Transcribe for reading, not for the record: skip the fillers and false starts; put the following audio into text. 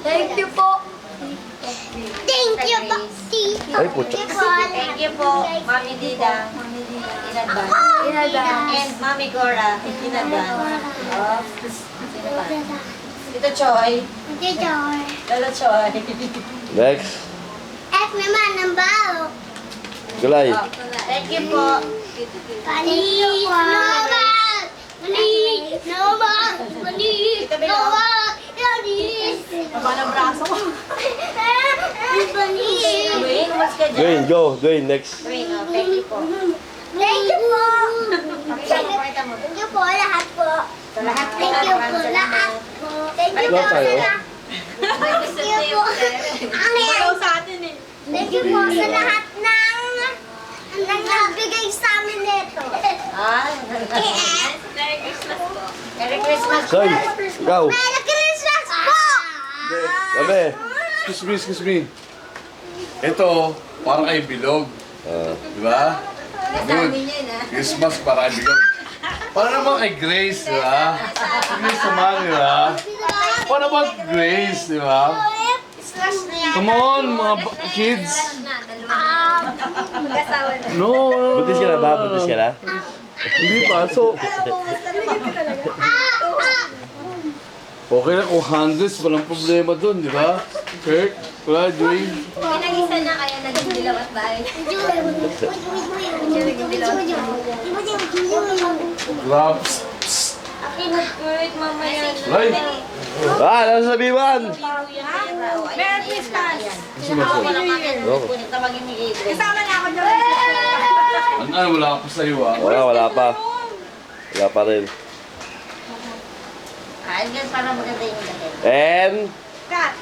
Thank you po. Thank you po, Tito. Ay, pucha. Thank you po, Mami Dida. In advance. In advance. And Mami Cora. In advance. Oh, sino pa? Tito Choy. Tito. Lolo Choy. Next. F naman ang bao. Gulay. Oh, thank you po. Panis, nobag! Panis, nobag! Panis, nobag! Panis! Taba ng braso ko. Panis! Dwayne, mas ka dyan. Dwayne, go. Dwayne, next. Dwayne, oh, thank you po. Thank you po! Pakita mo, pakita mo. Thank you po, lahat po. Sa lahat po. Thank you po, lahat po. Thank you po Lahat sa tayo. lahat. Thank you po. Angel. sa atin eh. Thank you po sa lahat ng nagbigay sa amin nito. Ah, Merry Christmas po. Merry Christmas po. Soy, go. Merry Christmas po! Sabi. Excuse me. Ito, para kay Bilog. Di ba? Good. Christmas para kay Bilog. Para naman kay Grace, di ba? Grace naman, di ba? Para naman Grace, di ba? Slash na yan. Come on, mga kids. Mag-asawa na. No. Buntis ka na ba? Buntis ka na? Hindi pa. So, okay na kung hundreds, walang problema dun, di ba? Kurt, wala, Dwayne. Pinag-isa na kaya naging dilaw at bahay. Gloves. Akin na Kurt, mamaya na. Right. Ah, nasa sabihan. Merry Christmas! Christmas. Ako lang kami. Punit na maging ni Adrian. Kasama na ako dyan. Ano, wala ka pa sa'yo, ah. Wala pa. Wala pa rin. Ah, Adrian, para maganda yung dahin. And, Cut!